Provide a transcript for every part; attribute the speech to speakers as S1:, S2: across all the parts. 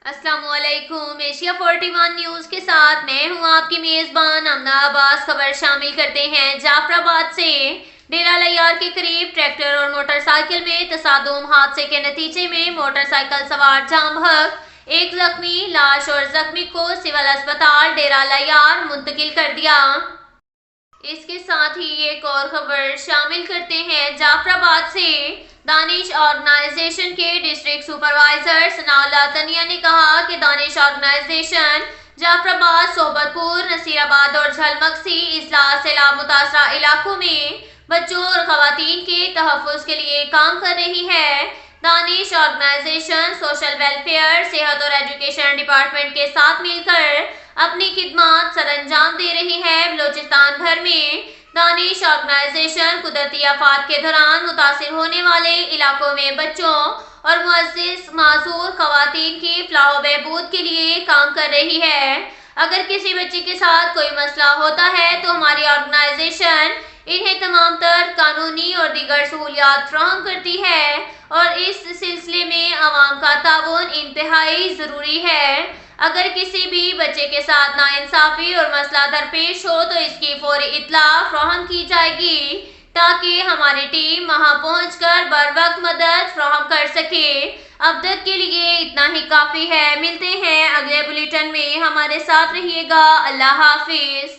S1: अस्सलाम वालेकुम। Asia 41 news के साथ मैं हूं आपकी मेजबान अमना अब्बास। खबर शामिल करते हैं जाफराबाद से। डेरा लैयार के करीब ट्रैक्टर और मोटरसाइकिल में तसादुम। हादसे के नतीजे में मोटरसाइकिल सवार जाम हक, एक जख्मी, लाश और जख्मी को सिविल अस्पताल डेरा लैयार मुंतकिल कर दिया। इसके साथ ही एक और खबर शामिल करते हैं जाफराबाद से। दानिश ऑर्गेनाइजेशन के डिस्ट्रिक्ट सुपरवाइजर सनाउल्लाह तनिया ने कहा कि दानिश ऑर्गेनाइजेशन जाफराबाद, सोबतपुर, नसीराबाद और झलमक्सी इजलास सैलाब मुतासरा इलाकों में बच्चों और खवातीन के तहफ़्फ़ुज़ के लिए काम कर रही है। दानिश ऑर्गेनाइजेशन सोशल वेलफेयर, सेहत और एजुकेशन डिपार्टमेंट के साथ मिलकर अपनी खिदमत सरअंजाम दे रही है। बलोचिस्तान भर में दानिश ऑर्गेनाइजेशन कुदरती आफात के दौरान मुतासिर होने वाले इलाकों में बच्चों और मुअज़्ज़िज़ माज़ूर खवातीन की फलाह व बहबूद के लिए काम कर रही है। अगर किसी बच्चे के साथ कोई मसला होता है तो हमारी ऑर्गेनाइजेशन इन्हें तमाम तर कानूनी और दीगर सहूलियात फराहम करती है और इस सिलसिले में अवाम का ताउन इंतहाई ज़रूरी है। अगर किसी भी बच्चे के साथ नाइंसाफ़ी और मसला दरपेश हो तो इसकी फौरी इत्तला फराहम की जाएगी ताकि हमारी टीम वहां पहुंचकर बर वक्त मदद फराहम कर सके। अब तक के लिए इतना ही काफ़ी है। मिलते हैं अगले बुलेटिन में, हमारे साथ रहिएगा। अल्लाह हाफिज।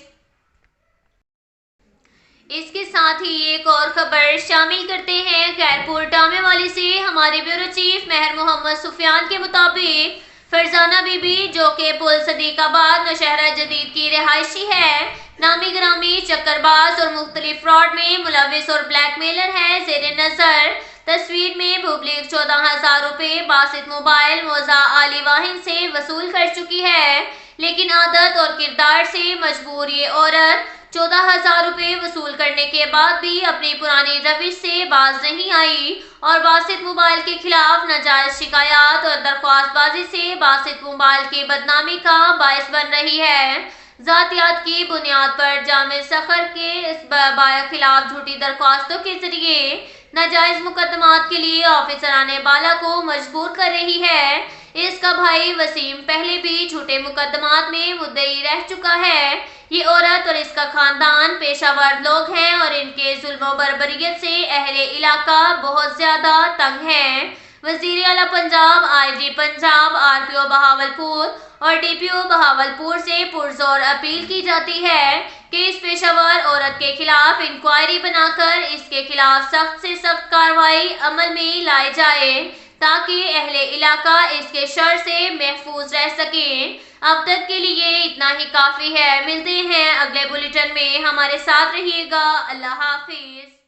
S1: इसके साथ ही एक और खबर शामिल करते हैं खैरपुर टामेवाली से। हमारे ब्यूरो चीफ मेहर मोहम्मद सुफियान के मुताबिक फरजाना बीबी, जो के पुल सदीकाबाद नौशहरा जदीद की रिहायशी है, नामी ग्रामी चक्करबाज और मुख्तलिफ फ्रॉड में मुलविस और ब्लैकमेलर है। जेर नजर तस्वीर में पब्लिक 14,000 रुपये बासित मोबाइल मौजा आली वाहिन से वसूल कर चुकी है, लेकिन आदत और किरदार से मजबूर ये औरत 14,000 रुपये वसूल करने के बाद भी अपनी पुरानी रविश से बाज नहीं आई और बासित मोबाइल के खिलाफ नाजायज शिकायत और दरख्वास्तबाजी से बासित मोबाइल की बदनामी का बायस बन रही है। जातियात की बुनियाद पर जामिल सखर के इस बाया खिलाफ झूठी दरख्वास्तों के जरिए नाजायज मुकदमात के लिए ऑफिसराने बाला को मजबूर कर रही है। इसका भाई वसीम पहले भी झूठे मुकदमात में मुद्दई रह चुका है। ये औरत और इसका खानदान पेशावर लोग हैं और इनके जुल्म बर्बरियत से अहले इलाका बहुत ज्यादा तंग है। वजीर आला पंजाब, IG पंजाब, RPO बहावलपुर और DPO बहावलपुर से पुरजोर अपील की जाती है कि इस पेशावर औरत के खिलाफ इंक्वायरी बनाकर इसके खिलाफ सख्त से सख्त कार्रवाई अमल में लाई जाए ताकि अहले इलाका इसके शर से महफूज रह सके। अब तक के लिए इतना ही काफ़ी है। मिलते हैं अगले बुलेटिन में, हमारे साथ रहिएगा। अल्लाह हाफिज।